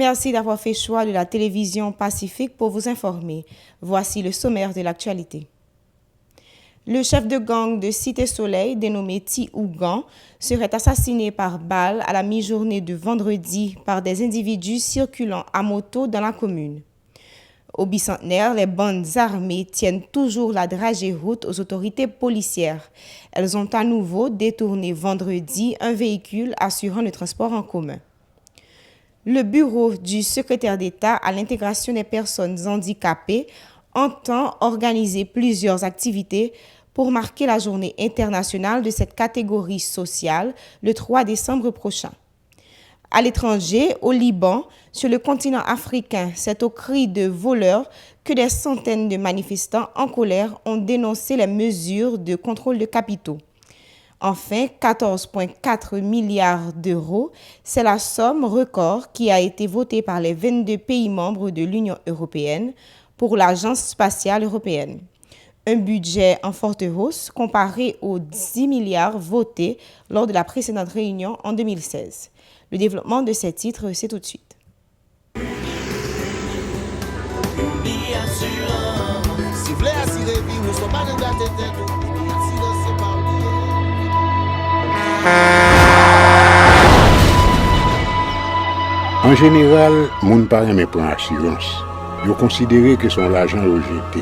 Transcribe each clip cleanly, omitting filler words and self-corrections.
Merci d'avoir fait choix de la télévision Pacifique pour vous informer. Voici le sommaire de l'actualité. Le chef de gang de Cité Soleil, dénommé Ti Ougan, serait assassiné par balle à la mi-journée de vendredi par des individus circulant à moto dans la commune. Au bicentenaire, les bandes armées tiennent toujours la dragée route aux autorités policières. Elles ont à nouveau détourné vendredi un véhicule assurant le transport en commun. Le bureau du secrétaire d'État à l'intégration des personnes handicapées entend organiser plusieurs activités pour marquer la journée internationale de cette catégorie sociale le 3 décembre prochain. À l'étranger, au Liban, sur le continent africain, c'est au cri de voleurs que des centaines de manifestants en colère ont dénoncé les mesures de contrôle de capitaux. Enfin, 14,4 milliards d'euros, c'est la somme record qui a été votée par les 22 pays membres de l'Union européenne pour l'Agence spatiale européenne. Un budget en forte hausse comparé aux 10 milliards votés lors de la précédente réunion en 2016. Le développement de ces titres, c'est tout de suite. En général, moun pa reme pran assurance. Yo considéré que son l'argent rejeté.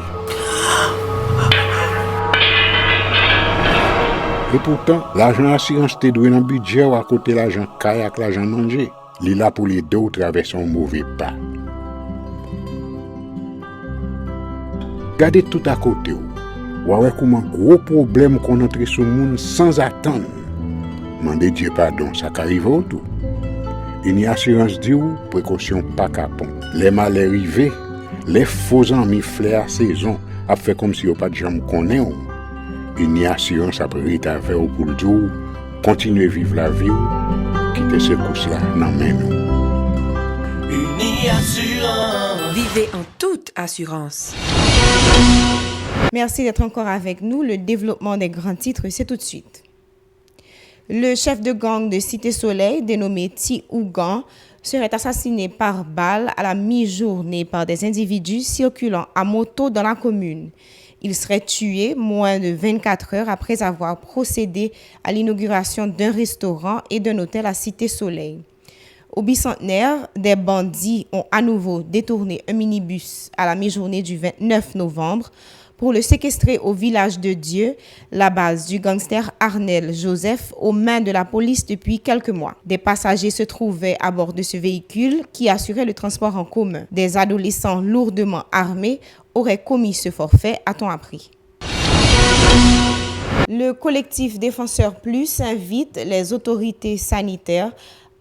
Et pourtant, l'argent assurance te doué dans budget ou à côté l'argent kayak, l'argent manger. Li là pour les deux traverser un mauvais pas. Gardez tout à côté ou ouais comment gros problème qu'on entre sur monde sans attendre. Mandez Dieu pardon, ça qu'arrive au tout. Une assurance dit ou précaution pas capon. Les malheurs arrivés, les faux amis flair saison a fait comme si on pas de jambe connaît. Une assurance après ta faire pour le jour, continuer vivre la vie quitter ce coup là dans main nous. Une assurance. Vivez en toute assurance. Merci d'être encore avec nous. Le développement des grands titres, c'est tout de suite. Le chef de gang de Cité Soleil, dénommé Ti Ougan, serait assassiné par balle à la mi-journée par des individus circulant à moto dans la commune. Il serait tué moins de 24 heures après avoir procédé à l'inauguration d'un restaurant et d'un hôtel à Cité Soleil. Au bicentenaire, des bandits ont à nouveau détourné un minibus à la mi-journée du 29 novembre pour le séquestrer au village de Dieu, la base du gangster Arnel Joseph, aux mains de la police depuis quelques mois. Des passagers se trouvaient à bord de ce véhicule qui assurait le transport en commun. Des adolescents lourdement armés auraient commis ce forfait, a-t-on appris. Le collectif Défenseurs Plus invite les autorités sanitaires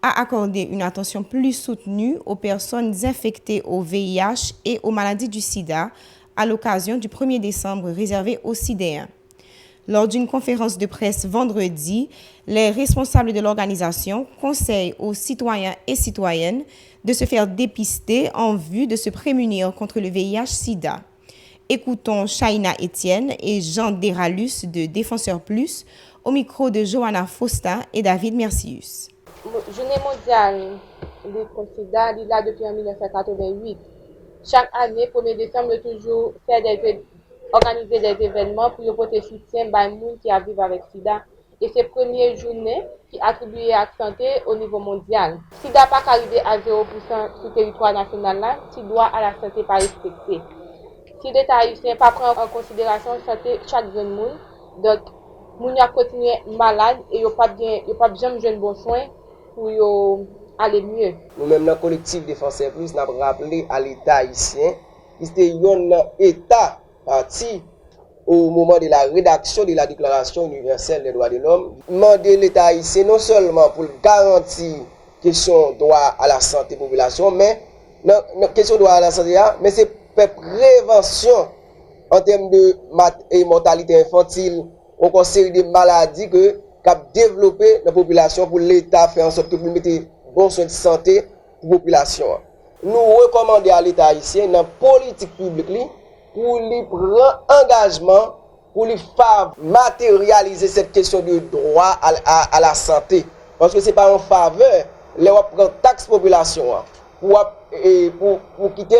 à accorder une attention plus soutenue aux personnes infectées au VIH et aux maladies du sida, à l'occasion du 1er décembre réservé aux Sidéens. Lors d'une conférence de presse vendredi, les responsables de l'organisation conseillent aux citoyens et citoyennes de se faire dépister en vue de se prémunir contre le VIH-Sida. Écoutons Shaina Etienne et Jean Deralus de Défenseurs Plus au micro de Johanna Fosta et David Mercius. Journée mondiale contre le sida, il est là depuis 1988. Chaque année, 1er décembre, toujours organiser des événements pour porter soutien aux gens qui vivent avec SIDA. Et c'est la première journée qui est attribuée à la santé au niveau mondial. SIDA n'a pas arrivé à 0% sur le territoire national, là, si droit à la santé pas respecté. Si l'État haïtien ne prend pas en considération la santé de chaque jeune monde, donc, les gens continuent malades et ils n'ont pas jamais de bons soins pour aller mieux. Nous-mêmes, dans le collectif Défenseurs Plus, nous avons rappelé à l'État haïtien que c'était un État parti au moment de la rédaction de la Déclaration universelle des droits de l'homme. Demander l'État haïtien non seulement pour garantir la question droit à la santé population, mais la question droit à la santé, mais c'est prévention en termes de mortalité infantile, encore série de maladies que qu'a développé la population pour l'État faire en sorte que vous mettez bon soin de santé pour la population. Nous recommandons à l'État haïtien dans la politique publique pour lui prendre engagement pour lui faire matérialiser cette question de droit à la santé. Parce que ce n'est pas en faveur, les prendre taxe population. pour quitter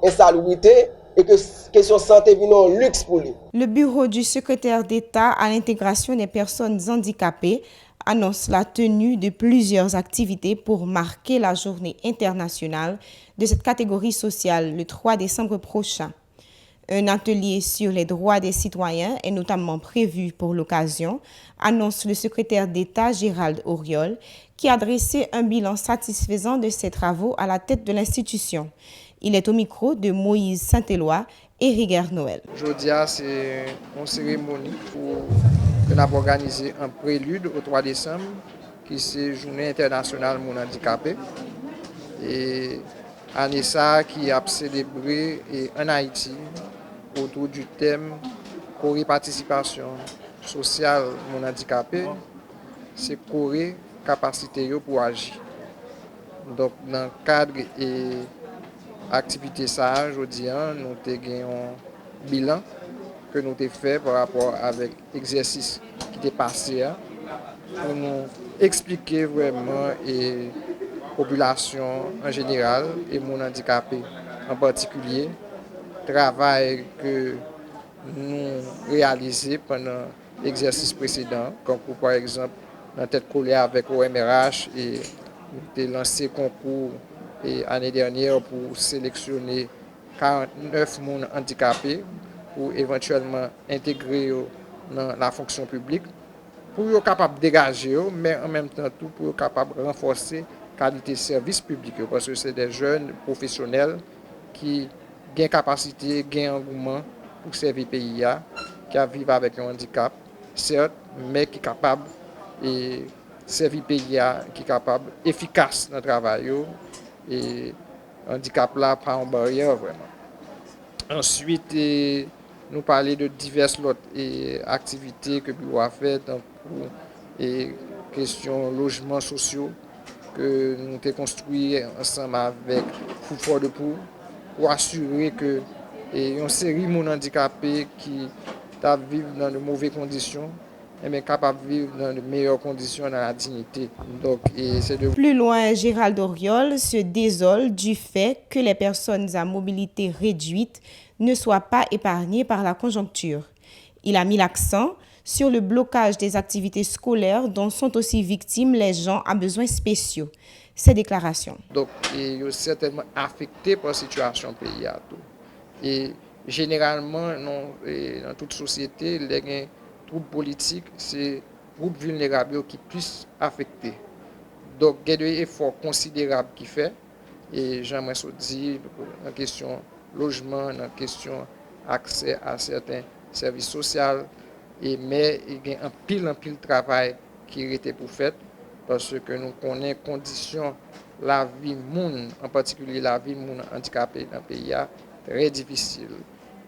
l'insalubrité et que question santé vient un luxe pour lui. Le bureau du secrétaire d'État à l'intégration des personnes handicapées annonce la tenue de plusieurs activités pour marquer la journée internationale de cette catégorie sociale le 3 décembre prochain. Un atelier sur les droits des citoyens est notamment prévu pour l'occasion, annonce le secrétaire d'État Gérald Auriol, qui a dressé un bilan satisfaisant de ses travaux à la tête de l'institution. Il est au micro de Moïse Saint-Éloi et Rigueur Noël. Aujourd'hui, c'est une cérémonie que nous avons organisée en prélude au 3 décembre, qui est Journée internationale mon handicapé. Et année ça qui a célébré en Haïti autour du thème Corée participation sociale mon handicapé, c'est Corée capacité pour agir. Donc dans le cadre et activité ça, aujourd'hui, nous avons un bilan que nous avons fait par rapport avec l'exercice qui est passé pour nous expliquer vraiment et population en général et mon handicapé en particulier, travail que nous réalisons pendant l'exercice précédent, comme pour, par exemple dans tête collée avec OMRH et nous avons lancé concours et l'année dernière pour sélectionner 49 personnes handicapés pour éventuellement intégrer dans la fonction publique, pour être capable de dégager, mais en même temps tout pour être capable de renforcer la qualité de service public, parce que c'est des jeunes professionnels qui ont capacité, ont engouement pour servir le pays, qui vivent avec un handicap, certes, mais qui sont capables de servir le pays, qui sont capables efficace dans le travail. Et handicap là, pas en barrière vraiment. Ensuite, nous parler de diverses autres activités que nous avons faites pour questions logements sociaux que nous avons construit ensemble avec Foufour de Pou pour assurer que une série de handicapés qui vivent dans de mauvaises conditions mais capable de vivre dans de meilleures conditions, dans la dignité. Donc, Plus loin, Gérald Auriol se désole du fait que les personnes à mobilité réduite ne soient pas épargnées par la conjoncture. Il a mis l'accent sur le blocage des activités scolaires dont sont aussi victimes les gens à besoins spéciaux. Ces déclarations. Donc, ils sont certainement affectés par la situation pays. Et généralement, dans toute société, les groupes politiques, c'est groupes vulnérables qui puissent affecter. Donc, il y a des efforts considérables qui fait. Et j'aimerais dire, en question logement, en question accès à certains services sociaux, mais il y a un pile travail qui a été pour fait, parce que nous connaissons les conditions, la vie monde, en particulier la vie monde handicapé dans le pays, très difficile,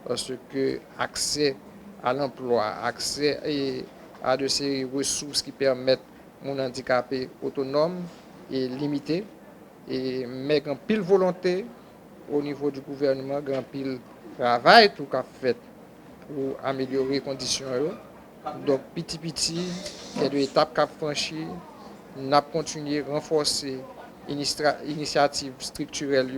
parce que accès à l'emploi, accès à de ces ressources qui permettent mon handicapé autonome et limité, mais grand pile volonté au niveau du gouvernement, grand pile travail tout qu'a fait pour améliorer les conditions. Donc petit, il y a des étapes qu'a franchi, nous avons continué à renforcer l'initiative structurelle,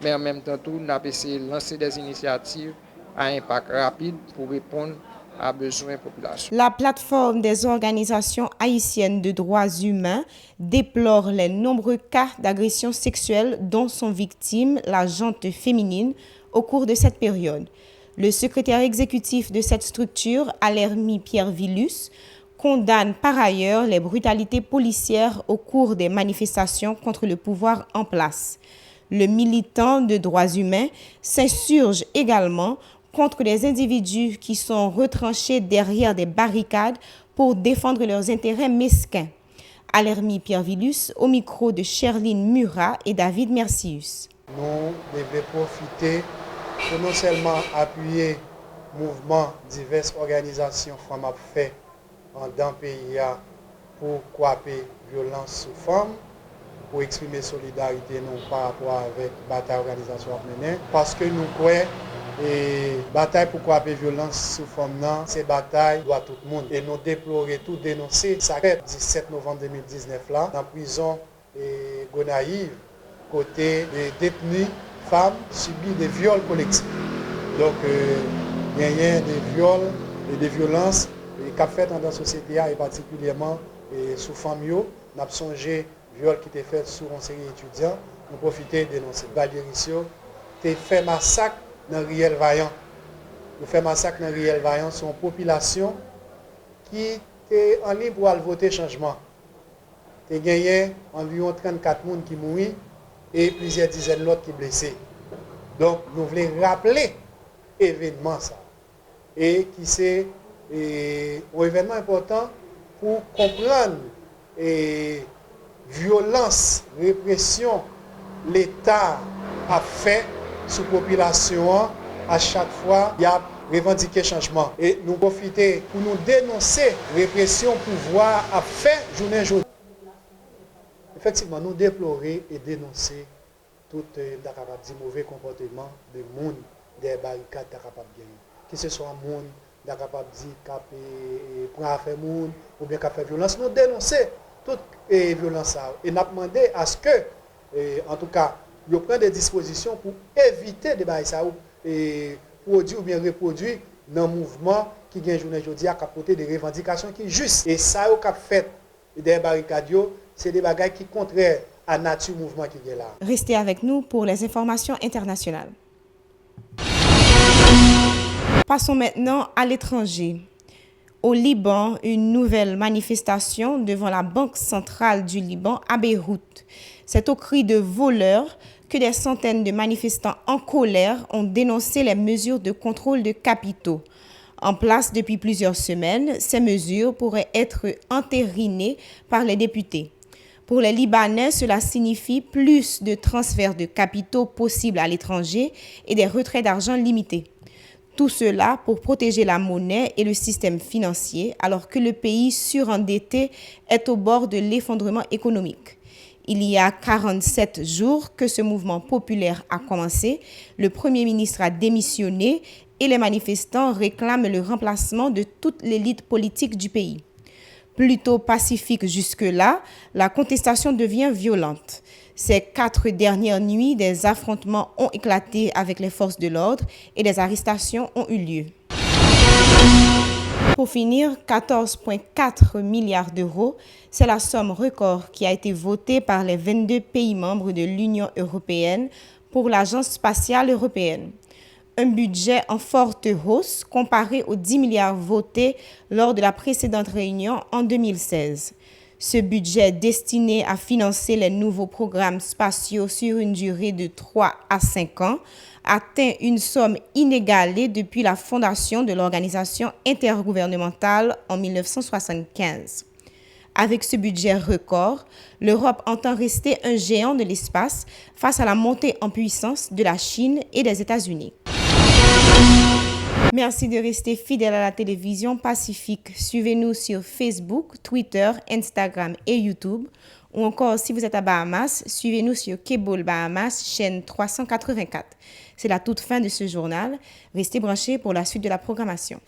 mais en même temps nous avons essayé de lancer des initiatives à impact rapide pour répondre à besoins population. La plateforme des organisations haïtiennes de droits humains déplore les nombreux cas d'agressions sexuelles dont sont victimes la gente féminine au cours de cette période. Le secrétaire exécutif de cette structure, Alermi Pierre Villus, condamne par ailleurs les brutalités policières au cours des manifestations contre le pouvoir en place. Le militant de droits humains s'insurge également contre les individus qui sont retranchés derrière des barricades pour défendre leurs intérêts mesquins. Alermi Pierre Villus au micro de Sherline Murat et David Mercius. Nous devons profiter pour non seulement appuyer le mouvement diverses organisations femmes à fait dans le pays pour couper violence sous forme, pour exprimer solidarité non par rapport avec la bataille organisation menée, parce que nous croyons et bataille pour couper violence sous forme, c'est bataille doit tout le monde. Et nous déplorer, tout dénoncer. Ça fait 17 novembre 2019 là, dans la prison et Gonaïve, côté des détenus femmes subissent des viols collectifs. Donc, il y a des viols et des violences qu'a fait dans la société et particulièrement sous femmes. Nous avons songé viol qui était fait sur une série d'étudiants. Nous profitons de dénoncer. Valéricio a fait massacre dans Riel Vaillant. Nous fait massacre dans Riel Vaillant sur une population qui était en ligne pour aller voter changement. Il y a gagné environ 34 personnes qui mourent et plusieurs dizaines d'autres qui blessés. Donc, nous voulons rappeler l'événement ça. Et qui c'est un événement important pour comprendre et violence, répression, l'État a fait sur la population à chaque fois il y a revendiqué changement. Et nous profitons pour nous dénoncer répression, pouvoir a fait journée aujourd'hui. Effectivement, nous déplorer et dénoncer tout mauvais comportement de monde des barricades capable de gagner. Que ce soit un monde capable de dire prendre affaire monde ou bien faire violence, nous dénoncer toute violence et nous demandé à ce que en tout cas ils prennent des dispositions pour éviter des barricades et produire ou bien reproduire dans le mouvement qui gagne journée aujourd'hui à capoter des revendications qui justes. Et ça au cap fait des barricades, c'est des bagages qui contraires à la nature mouvement qui est là. Restez avec nous pour les informations internationales. Passons maintenant à l'étranger. Au Liban, une nouvelle manifestation devant la Banque centrale du Liban à Beyrouth. C'est au cri de voleurs que des centaines de manifestants en colère ont dénoncé les mesures de contrôle de capitaux. En place depuis plusieurs semaines, ces mesures pourraient être entérinées par les députés. Pour les Libanais, cela signifie plus de transferts de capitaux possibles à l'étranger et des retraits d'argent limités. Tout cela pour protéger la monnaie et le système financier, alors que le pays surendetté est au bord de l'effondrement économique. Il y a 47 jours que ce mouvement populaire a commencé, le Premier ministre a démissionné et les manifestants réclament le remplacement de toute l'élite politique du pays. Plutôt pacifique jusque-là, la contestation devient violente. Ces 4 dernières nuits, des affrontements ont éclaté avec les forces de l'ordre et des arrestations ont eu lieu. Pour finir, 14,4 milliards d'euros, c'est la somme record qui a été votée par les 22 pays membres de l'Union européenne pour l'Agence spatiale européenne. Un budget en forte hausse comparé aux 10 milliards votés lors de la précédente réunion en 2016. Ce budget destiné à financer les nouveaux programmes spatiaux sur une durée de 3 à 5 ans atteint une somme inégalée depuis la fondation de l'organisation intergouvernementale en 1975. Avec ce budget record, l'Europe entend rester un géant de l'espace face à la montée en puissance de la Chine et des États-Unis. Merci de rester fidèle à la télévision Pacifique. Suivez-nous sur Facebook, Twitter, Instagram et YouTube. Ou encore, si vous êtes à Bahamas, suivez-nous sur Cable Bahamas, chaîne 384. C'est la toute fin de ce journal. Restez branchés pour la suite de la programmation.